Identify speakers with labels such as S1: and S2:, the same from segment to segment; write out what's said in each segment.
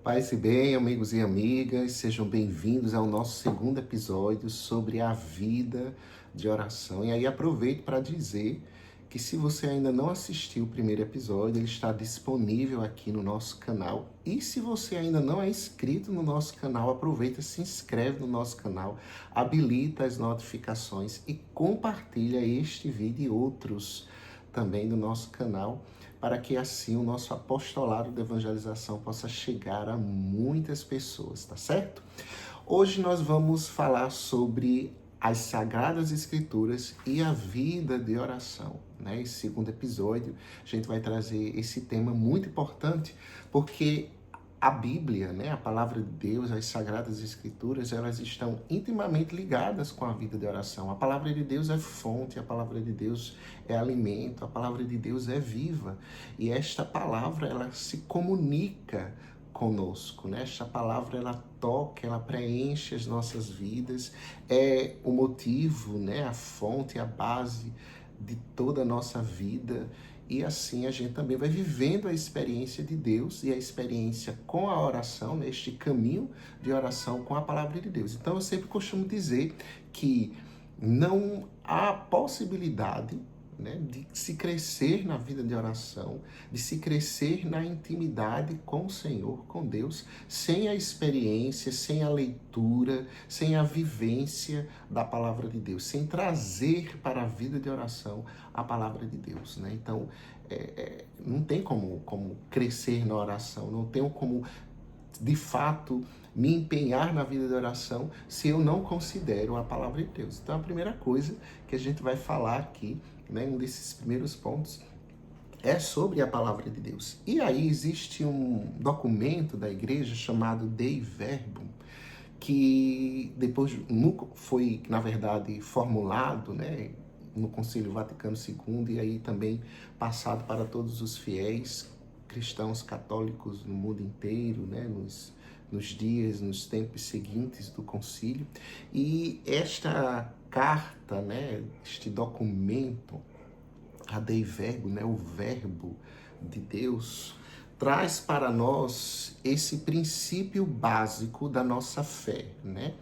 S1: Paz e bem, amigos e amigas, sejam bem-vindos ao nosso segundo episódio sobre a vida de oração. E aí aproveito para dizer que se você ainda não assistiu o primeiro episódio, ele está disponível aqui no nosso canal. E se você ainda não é inscrito no nosso canal, aproveita, se inscreve no nosso canal, habilita as notificações e compartilha este vídeo e outros também do nosso canal, para que assim o nosso apostolado de evangelização possa chegar a muitas pessoas, tá certo? Hoje nós vamos falar sobre as Sagradas Escrituras e a vida de oração, né? Esse segundo episódio, a gente vai trazer esse tema muito importante, porque a Bíblia, né, a palavra de Deus, as Sagradas Escrituras, elas estão intimamente ligadas com a vida de oração. A palavra de Deus é fonte, a palavra de Deus é alimento, a palavra de Deus é viva. E esta palavra, ela se comunica conosco, né? Esta palavra, ela toca, ela preenche as nossas vidas, é o motivo, né, a fonte, a base de toda a nossa vida. E assim a gente também vai vivendo a experiência de Deus e a experiência com a oração, neste caminho de oração com a palavra de Deus. Então eu sempre costumo dizer que não há possibilidade, né, de se crescer na vida de oração, de se crescer na intimidade com o Senhor, com Deus, sem a experiência, sem a leitura, sem a vivência da palavra de Deus, sem trazer para a vida de oração a palavra de Deus, né? Então, não tem como crescer na oração, não tem como de fato me empenhar na vida de oração se eu não considero a palavra de Deus. Então a primeira coisa que a gente vai falar aqui, né, um desses primeiros pontos, é sobre a palavra de Deus. E aí existe um documento da igreja chamado Dei Verbum, que depois foi, na verdade, formulado, né, no Concílio Vaticano II e aí também passado para todos os fiéis cristãos católicos no mundo inteiro, né, nos dias, nos tempos seguintes do concílio. E esta carta, né, este documento, a Dei Verbo, né, o verbo de Deus, traz para nós esse princípio básico da nossa fé, né?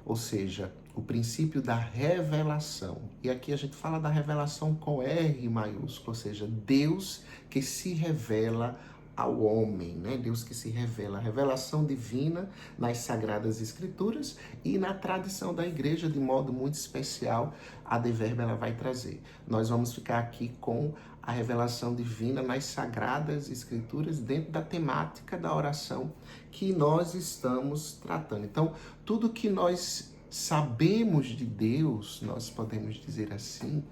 S1: Ou seja, o princípio da revelação. E aqui a gente fala da revelação com R maiúsculo, ou seja, Deus que se revela ao homem, né? Deus que se revela, a revelação divina nas Sagradas Escrituras e na tradição da igreja, de modo muito especial, a Dei Verbo ela vai trazer. Nós vamos ficar aqui com a revelação divina nas Sagradas Escrituras dentro da temática da oração que nós estamos tratando. Então, tudo que nós sabemos de Deus, nós podemos dizer assim,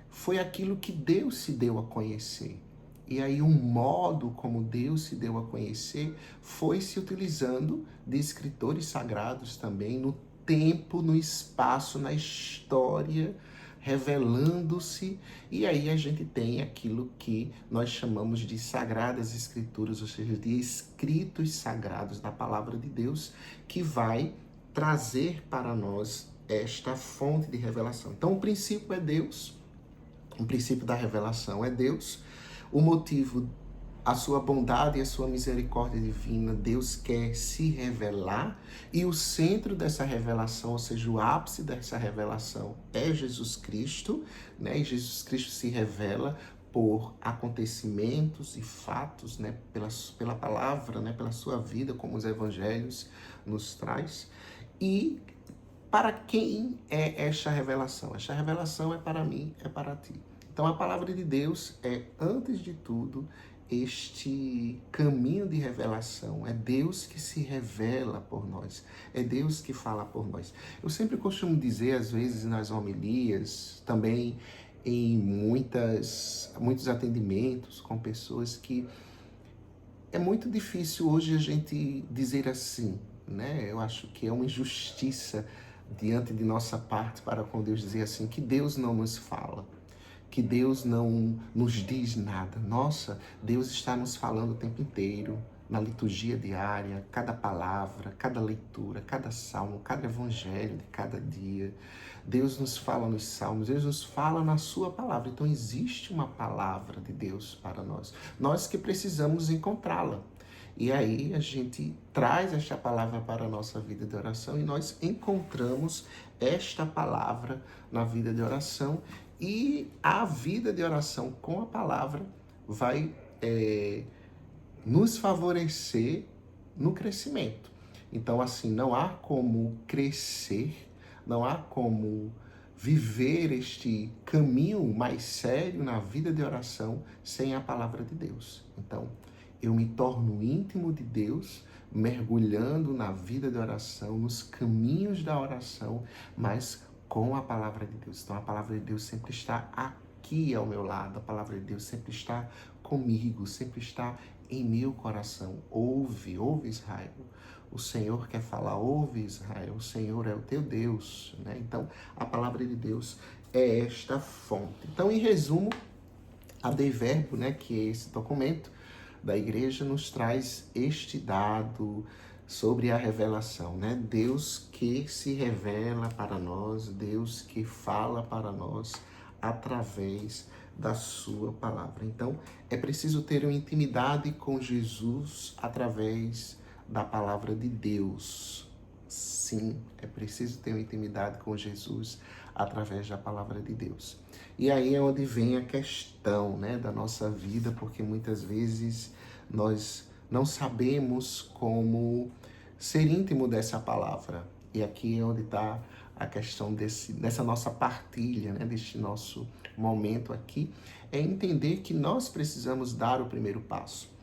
S1: foi aquilo que Deus se deu a conhecer. E aí um modo como Deus se deu a conhecer foi se utilizando de escritores sagrados também no tempo, no espaço, na história, revelando-se. E aí a gente tem aquilo que nós chamamos de Sagradas Escrituras, ou seja, de escritos sagrados da palavra de Deus, que vai trazer para nós esta fonte de revelação. Então o princípio é Deus, o princípio da revelação é Deus, o motivo, a sua bondade e a sua misericórdia divina, Deus quer se revelar, e o centro dessa revelação, ou seja, o ápice dessa revelação é Jesus Cristo, né? E Jesus Cristo se revela por acontecimentos e fatos, né? Pela palavra, né? Pela sua vida, como os evangelhos nos traz. E para quem é esta revelação? Esta revelação é para mim, é para ti. Então a palavra de Deus é, antes de tudo, este caminho de revelação. É Deus que se revela por nós. É Deus que fala por nós. Eu sempre costumo dizer, às vezes nas homilias, também em muitos atendimentos com pessoas, que é muito difícil hoje a gente dizer assim, né? Eu acho que é uma injustiça diante de nossa parte para com Deus dizer assim, que Deus não nos fala, que Deus não nos diz nada. Nossa, Deus está nos falando o tempo inteiro, na liturgia diária, cada palavra, cada leitura, cada salmo, cada evangelho de cada dia. Deus nos fala nos salmos, Deus nos fala na sua palavra. Então existe uma palavra de Deus para nós. Nós que precisamos encontrá-la. E aí a gente traz esta palavra para a nossa vida de oração e nós encontramos esta palavra na vida de oração, e a vida de oração com a palavra vai nos favorecer no crescimento. Então, assim, não há como crescer, não há como viver este caminho mais sério na vida de oração sem a palavra de Deus. Então, eu me torno íntimo de Deus, mergulhando na vida de oração, nos caminhos da oração, mas com a palavra de Deus. Então, a palavra de Deus sempre está aqui ao meu lado, a palavra de Deus sempre está comigo, sempre está em meu coração. Ouve Israel. O Senhor quer falar, ouve Israel, o Senhor é o teu Deus, né? Então, a palavra de Deus é esta fonte. Então, em resumo, a Dei Verbo, né, que é esse documento da igreja, nos traz este dado sobre a revelação, né? Deus que se revela para nós, Deus que fala para nós através da sua palavra. Então, é preciso ter uma intimidade com Jesus através da palavra de Deus. Sim, é preciso ter uma intimidade com Jesus através da palavra de Deus. E aí é onde vem a questão, né, da nossa vida, porque muitas vezes nós não sabemos como ser íntimo dessa palavra. E aqui é onde está a questão dessa nossa partilha, né, deste nosso momento aqui, é entender que nós precisamos dar o primeiro passo.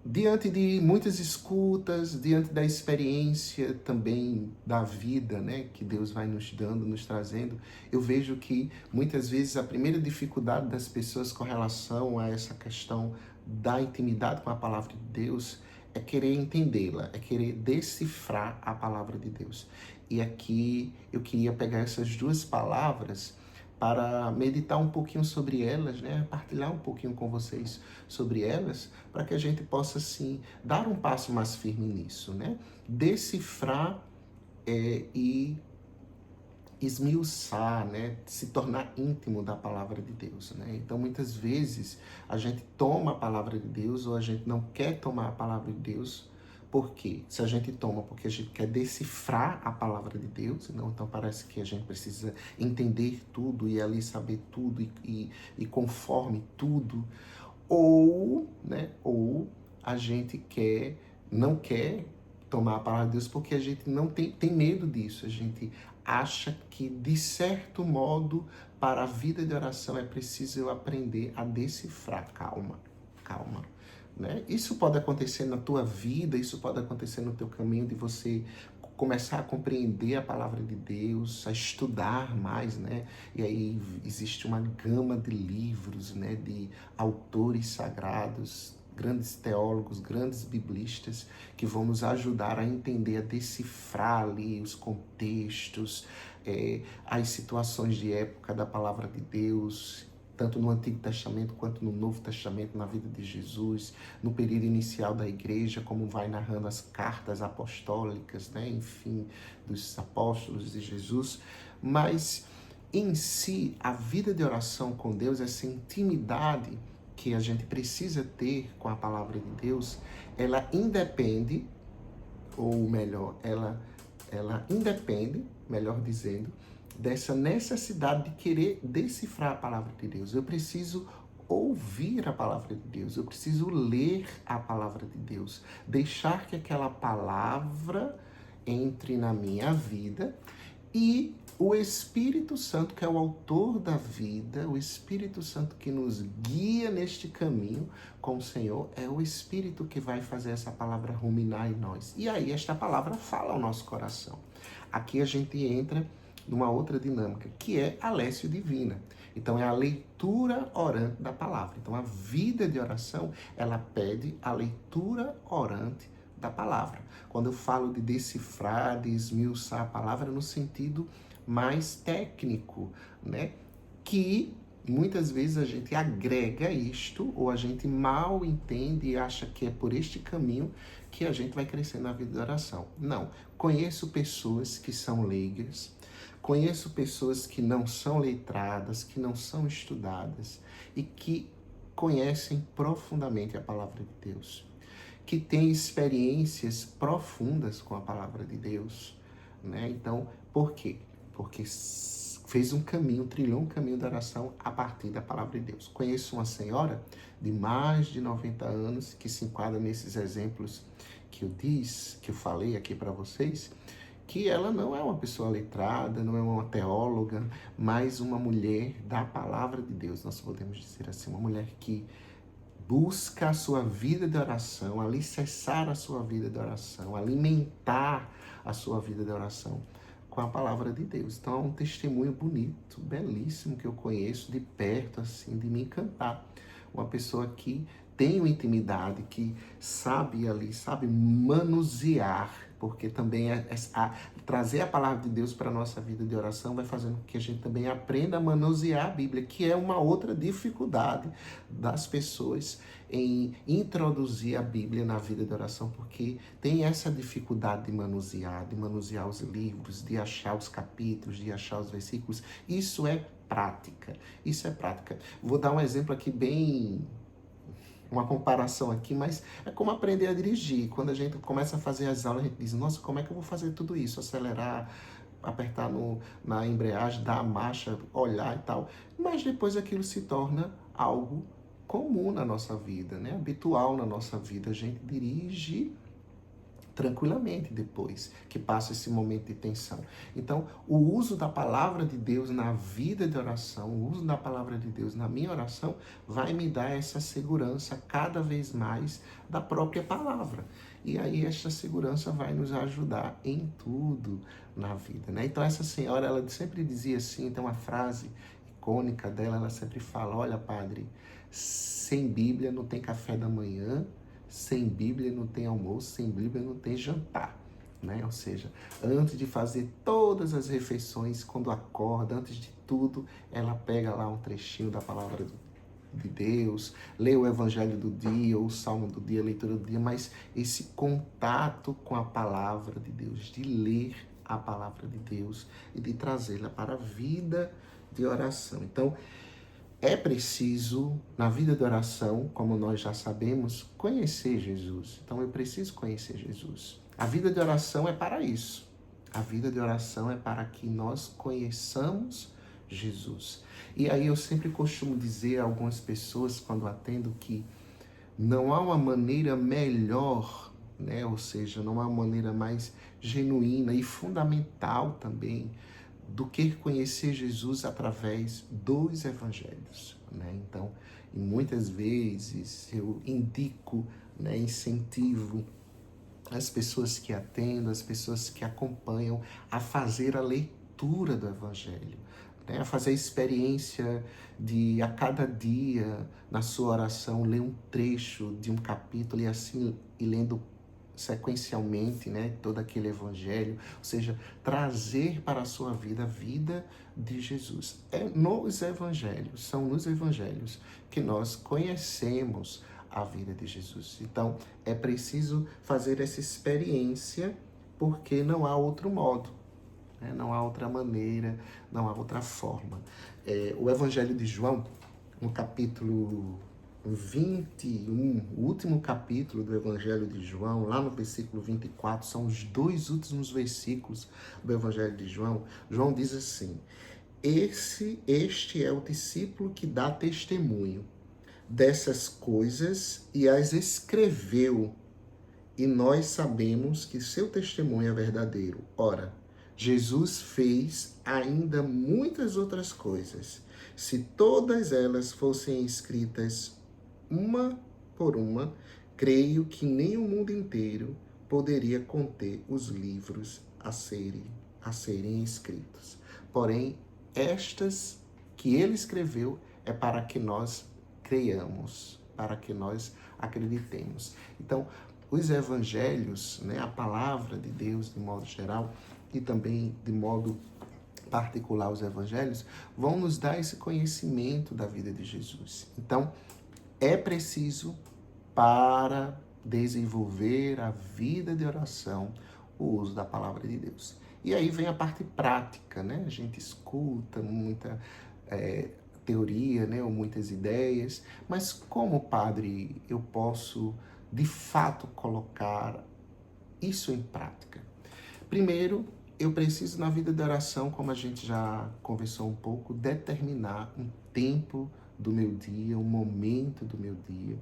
S1: Diante de muitas escutas, diante da experiência também da vida, né, que Deus vai nos dando, nos trazendo, eu vejo que muitas vezes a primeira dificuldade das pessoas com relação a essa questão da intimidade com a palavra de Deus é querer entendê-la, é querer decifrar a palavra de Deus. E aqui eu queria pegar essas duas palavras para meditar um pouquinho sobre elas, né? Partilhar um pouquinho com vocês sobre elas, para que a gente possa, assim, dar um passo mais firme nisso, né? Decifrar e esmiuçar, né? Se tornar íntimo da palavra de Deus, né? Então, muitas vezes, a gente toma a palavra de Deus ou a gente não quer tomar a palavra de Deus. Por quê? Se a gente toma porque a gente quer decifrar a palavra de Deus, não, então parece que a gente precisa entender tudo e ali saber tudo e conforme tudo. Ou, né, ou a gente não quer tomar a palavra de Deus porque a gente não tem medo disso. A gente acha que, de certo modo, para a vida de oração é preciso eu aprender a decifrar. Calma. Né? Isso pode acontecer na tua vida, isso pode acontecer no teu caminho de você começar a compreender a palavra de Deus, a estudar mais, né? E aí existe uma gama de livros, né? De autores sagrados, grandes teólogos, grandes biblistas, que vão nos ajudar a entender, a decifrar ali os contextos, as situações de época da palavra de Deus, tanto no Antigo Testamento quanto no Novo Testamento, na vida de Jesus, no período inicial da igreja, como vai narrando as cartas apostólicas, né? Enfim, dos apóstolos de Jesus. Mas, em si, a vida de oração com Deus, essa intimidade que a gente precisa ter com a palavra de Deus, ela independe, ou melhor, ela independe, melhor dizendo, dessa necessidade de querer decifrar a palavra de Deus. Eu preciso ouvir a palavra de Deus, eu preciso ler a palavra de Deus, deixar que aquela palavra entre na minha vida, e o Espírito Santo, que é o autor da vida, o Espírito Santo que nos guia neste caminho com o Senhor, é o Espírito que vai fazer essa palavra ruminar em nós. E aí esta palavra fala ao nosso coração. Aqui a gente entra numa outra dinâmica, que é a lécio divina. Então, é a leitura orante da palavra. Então, a vida de oração, ela pede a leitura orante da palavra. Quando eu falo de decifrar, de esmiuçar a palavra, no sentido mais técnico, né? Que muitas vezes a gente agrega isto, ou a gente mal entende e acha que é por este caminho que a gente vai crescer na vida de oração. Não. Conheço pessoas que são leigas, conheço pessoas que não são letradas, que não são estudadas e que conhecem profundamente a palavra de Deus. que tem experiências profundas com a palavra de Deus, né? Então, por quê? Porque fez um caminho, trilhou um caminho da oração a partir da palavra de Deus. Conheço uma senhora de mais de 90 anos que se enquadra nesses exemplos que eu falei aqui para vocês, que ela não é uma pessoa letrada, não é uma teóloga, mas uma mulher da palavra de Deus, nós podemos dizer assim, uma mulher que busca a sua vida de oração, alicerçar a sua vida de oração, alimentar a sua vida de oração com a palavra de Deus. Então é um testemunho bonito, belíssimo, que eu conheço de perto, assim, de me encantar. Uma pessoa que tem uma intimidade, que sabe ali, sabe manusear, porque também trazer a palavra de Deus para a nossa vida de oração vai fazendo com que a gente também aprenda a manusear a Bíblia, que é uma outra dificuldade das pessoas em introduzir a Bíblia na vida de oração, porque tem essa dificuldade de manusear os livros, de achar os capítulos, de achar os versículos. Isso é prática, isso é prática. Vou dar um exemplo aqui bem... uma comparação aqui, mas é como aprender a dirigir. Quando a gente começa a fazer as aulas, a gente diz, nossa, como é que eu vou fazer tudo isso? Acelerar, apertar na embreagem, dar a marcha, olhar e tal. Mas depois aquilo se torna algo comum na nossa vida, né? Habitual na nossa vida. A gente dirige tranquilamente depois que passa esse momento de tensão. Então, o uso da palavra de Deus na vida de oração, o uso da palavra de Deus na minha oração, vai me dar essa segurança cada vez mais da própria palavra. E aí essa segurança vai nos ajudar em tudo na vida, né? Então essa senhora, ela sempre dizia assim, tem uma frase icônica dela, ela sempre fala, olha, padre, sem Bíblia não tem café da manhã, sem Bíblia não tem almoço, sem Bíblia não tem jantar, né? Ou seja, antes de fazer todas as refeições, quando acorda, antes de tudo, ela pega lá um trechinho da palavra de Deus, lê o evangelho do dia, ou o salmo do dia, a leitura do dia, mas esse contato com a palavra de Deus, de ler a palavra de Deus e de trazê-la para a vida de oração. Então, é preciso, na vida de oração, como nós já sabemos, conhecer Jesus. Então, eu preciso conhecer Jesus. A vida de oração é para isso. A vida de oração é para que nós conheçamos Jesus. E aí eu sempre costumo dizer a algumas pessoas, quando atendo, que não há uma maneira melhor, né? Ou seja, não há uma maneira mais genuína e fundamental também do que conhecer Jesus através dos evangelhos, né? Então, e muitas vezes eu indico, né, incentivo as pessoas que atendo, as pessoas que acompanham a fazer a leitura do evangelho, né? A fazer a experiência de a cada dia na sua oração ler um trecho de um capítulo e assim e lendo sequencialmente, né, todo aquele evangelho, ou seja, trazer para a sua vida a vida de Jesus. É nos evangelhos, são nos evangelhos que nós conhecemos a vida de Jesus. Então, é preciso fazer essa experiência, porque não há outro modo, né? Não há outra maneira, não há outra forma. O evangelho de João, no capítulo 21, o último capítulo do Evangelho de João, lá no versículo 24, são os dois últimos versículos do Evangelho de João. João diz assim: Este é o discípulo que dá testemunho dessas coisas e as escreveu, e nós sabemos que seu testemunho é verdadeiro. Ora, Jesus fez ainda muitas outras coisas. Se todas elas fossem escritas uma por uma, creio que nem o mundo inteiro poderia conter os livros a serem escritos. Porém, estas que ele escreveu é para que nós creiamos, para que nós acreditemos. Então, os evangelhos, né, a palavra de Deus de modo geral e também de modo particular os evangelhos, vão nos dar esse conhecimento da vida de Jesus. Então, é preciso, para desenvolver a vida de oração, o uso da palavra de Deus. E aí vem a parte prática, né? A gente escuta muita teoria, né? Ou muitas ideias, mas como, padre, eu posso de fato colocar isso em prática? Primeiro, eu preciso na vida de oração, como a gente já conversou um pouco, determinar um tempo do meu dia, um momento do meu dia,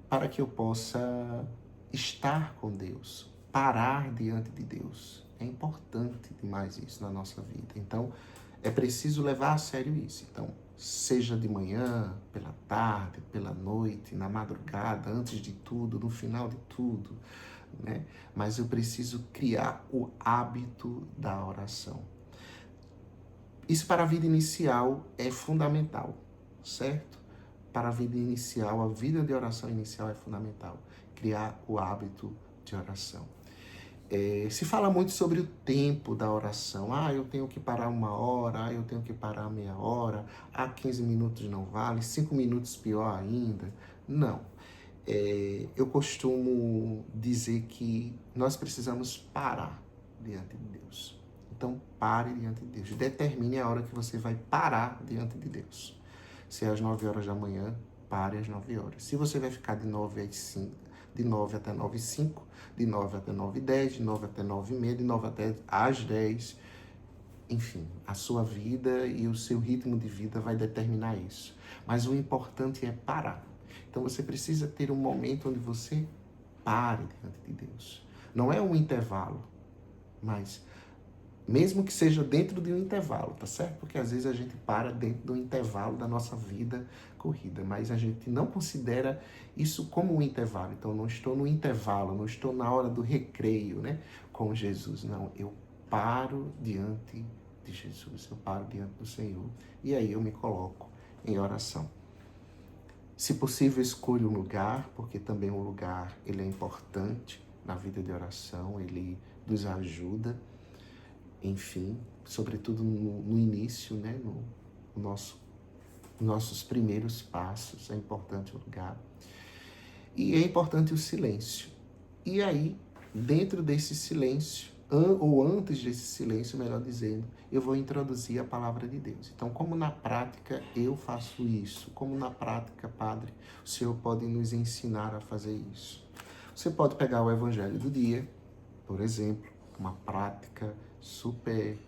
S1: para que eu possa estar com Deus, parar diante de Deus. É importante demais isso na nossa vida. Então, é preciso levar a sério isso. Então, seja de manhã, pela tarde, pela noite, na madrugada, antes de tudo, no final de tudo, né? Mas eu preciso criar o hábito da oração. Isso para a vida inicial é fundamental, certo? Para a vida inicial, a vida de oração inicial é fundamental. Criar o hábito de oração. Se fala muito sobre o tempo da oração. Eu tenho que parar 1 hora, eu tenho que parar meia hora, 15 minutos não vale, 5 minutos pior ainda. Não. Eu costumo dizer que nós precisamos parar diante de Deus. Então, pare diante de Deus. Determine a hora que você vai parar diante de Deus. Se é às 9 horas da manhã, pare às 9 horas. Se você vai ficar de 9 às 5, de 9 até 9h05, de 9 até 9h10, de 9 até 9h30, de 9 até às 10, enfim, a sua vida e o seu ritmo de vida vai determinar isso. Mas o importante é parar. Então você precisa ter um momento onde você pare diante de Deus. Não é um intervalo, mas mesmo que seja dentro de um intervalo, tá certo? Porque às vezes a gente para dentro do intervalo da nossa vida corrida, mas a gente não considera isso como um intervalo. Então, não estou no intervalo, não estou na hora do recreio, né? Com Jesus. Não, eu paro diante de Jesus, eu paro diante do Senhor. E aí eu me coloco em oração. Se possível, escolha um lugar, porque também o lugar ele é importante na vida de oração, ele nos ajuda. Enfim, sobretudo no início, né, nossos primeiros passos, é importante o lugar. E é importante o silêncio. E aí, dentro desse silêncio, ou antes desse silêncio, melhor dizendo, eu vou introduzir a palavra de Deus. Então, como na prática eu faço isso? Como na prática, Padre, o Senhor pode nos ensinar a fazer isso? Você pode pegar o Evangelho do dia, por exemplo, uma prática super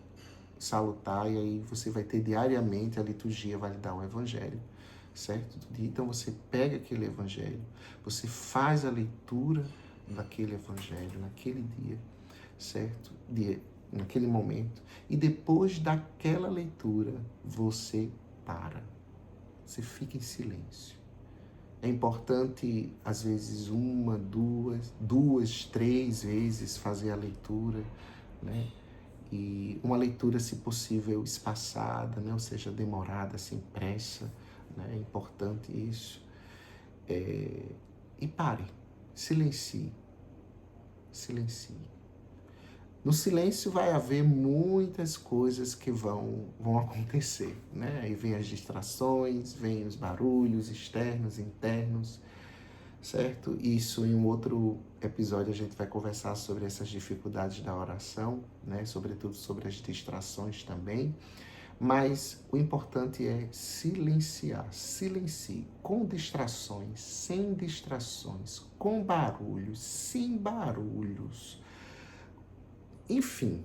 S1: salutar, e aí você vai ter diariamente, a liturgia vai lhe dar o Evangelho, certo? Então você pega aquele Evangelho, você faz a leitura daquele Evangelho naquele dia, certo? Naquele momento, e depois daquela leitura você para, você fica em silêncio. É importante, às vezes, 1, 2, 3 vezes fazer a leitura, né? E uma leitura, se possível, espaçada, né? Ou seja, demorada, sem pressa, né? É importante isso. E pare, silencie, silencie. No silêncio vai haver muitas coisas que vão acontecer, né? Aí vem as distrações, vem os barulhos externos, internos, certo? Isso em um outro episódio a gente vai conversar sobre essas dificuldades da oração, né? Sobretudo sobre as distrações também. Mas o importante é silenciar, silencie, com distrações, sem distrações, com barulhos, sem barulhos. Enfim,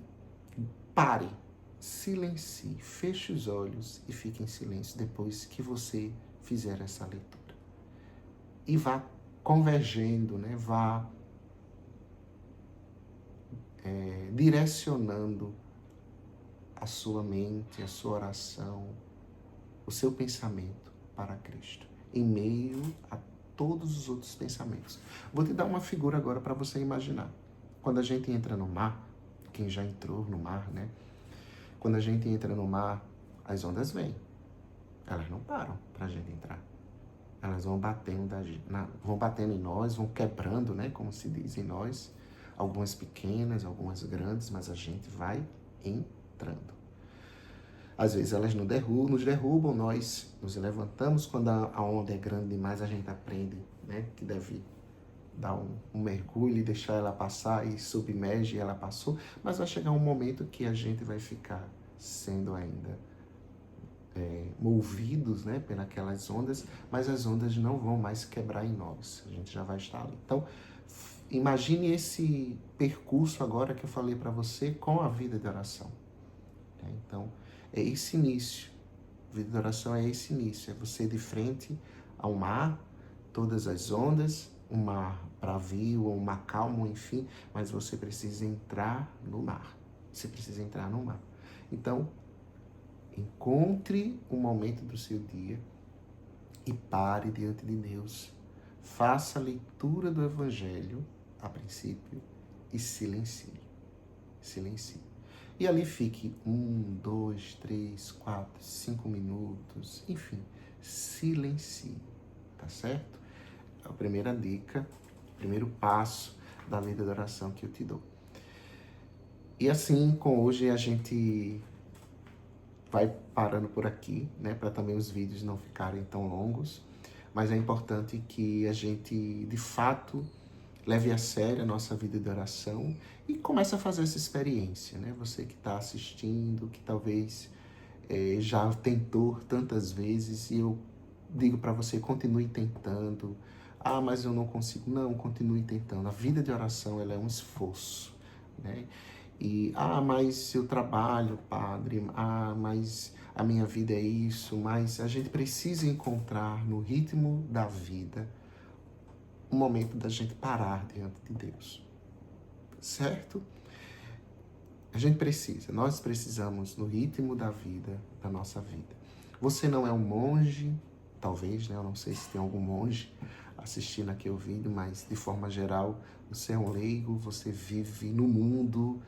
S1: pare, silencie, feche os olhos e fique em silêncio depois que você fizer essa leitura. E vá convergendo, né? Vá direcionando a sua mente, a sua oração, o seu pensamento para Cristo, em meio a todos os outros pensamentos. Vou te dar uma figura agora para você imaginar. Quando a gente entra no mar, quem já entrou no mar, né? Quando a gente entra no mar, as ondas vêm. Elas não param para a gente entrar. Elas vão batendo em nós, vão quebrando, né? Como se diz em nós. Algumas pequenas, algumas grandes, mas a gente vai entrando. Às vezes elas nos derrubam, nós nos levantamos. Quando a onda é grande demais, a gente aprende, né? Que deve dar um mergulho e deixar ela passar e submerge e ela passou. Mas vai chegar um momento que a gente vai ficar sendo ainda movidos, né, pelas ondas, mas as ondas não vão mais quebrar em nós. A gente já vai estar ali. Então, imagine esse percurso agora que eu falei para você com a vida de oração. Então, é esse início. A vida de oração é esse início. É você de frente ao mar, todas as ondas, um mar bravio ou um mar calmo, enfim, mas você precisa entrar no mar. Você precisa entrar no mar. Então, encontre um momento do seu dia e pare diante de Deus. Faça a leitura do Evangelho, a princípio, e silencie. Silencie. E ali fique 1, 2, 3, 4, 5 minutos, enfim, silencie, tá certo? É a primeira dica, o primeiro passo da vida de oração que eu te dou. E assim, com hoje a gente vai parando por aqui, né, para também os vídeos não ficarem tão longos, mas é importante que a gente, de fato, leve a sério a nossa vida de oração e comece a fazer essa experiência, né? Você que está assistindo, que talvez já tentou tantas vezes, e eu digo para você, continue tentando. Ah, mas eu não consigo. Não, continue tentando. A vida de oração, ela é um esforço, né? E, mas eu trabalho, padre, mas a minha vida é isso, mas a gente precisa encontrar no ritmo da vida o momento da gente parar diante de Deus, certo? A gente precisa, nós precisamos no ritmo da vida, da nossa vida. Você não é um monge, talvez, né? Eu não sei se tem algum monge assistindo aqui o vídeo, mas de forma geral, você é um leigo, você vive no mundo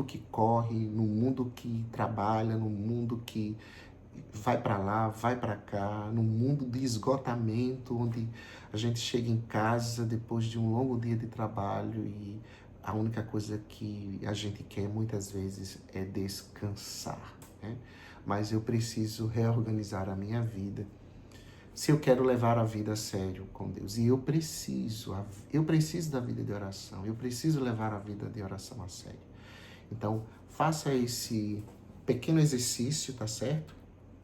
S1: que corre, no mundo que trabalha, no mundo que vai para lá, vai para cá, no mundo de esgotamento, onde a gente chega em casa depois de um longo dia de trabalho e a única coisa que a gente quer muitas vezes é descansar, né? Mas eu preciso reorganizar a minha vida se eu quero levar a vida a sério com Deus. E eu preciso da vida de oração, eu preciso levar a vida de oração a sério. Então, faça esse pequeno exercício, tá certo?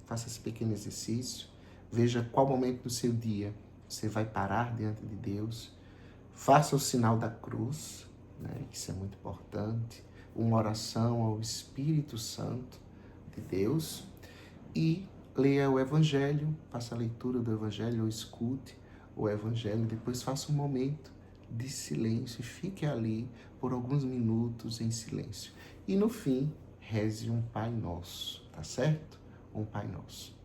S1: Faça esse pequeno exercício, veja qual momento do seu dia você vai parar diante de Deus, faça o sinal da cruz, né? Isso é muito importante, uma oração ao Espírito Santo de Deus e leia o Evangelho, faça a leitura do Evangelho ou escute o Evangelho, depois faça um momento de silêncio e fique ali por alguns minutos em silêncio. E no fim, reze um Pai Nosso, tá certo? Um Pai Nosso.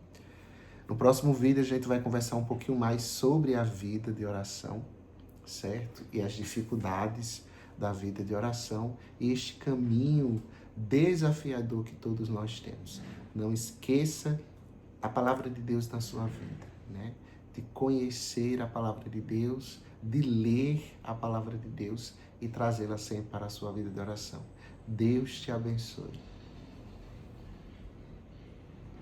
S1: No próximo vídeo a gente vai conversar um pouquinho mais sobre a vida de oração, certo? E as dificuldades da vida de oração e este caminho desafiador que todos nós temos. Não esqueça a palavra de Deus na sua vida, né? De conhecer a palavra de Deus, de ler a palavra de Deus e trazê-la sempre para a sua vida de oração. Deus te abençoe.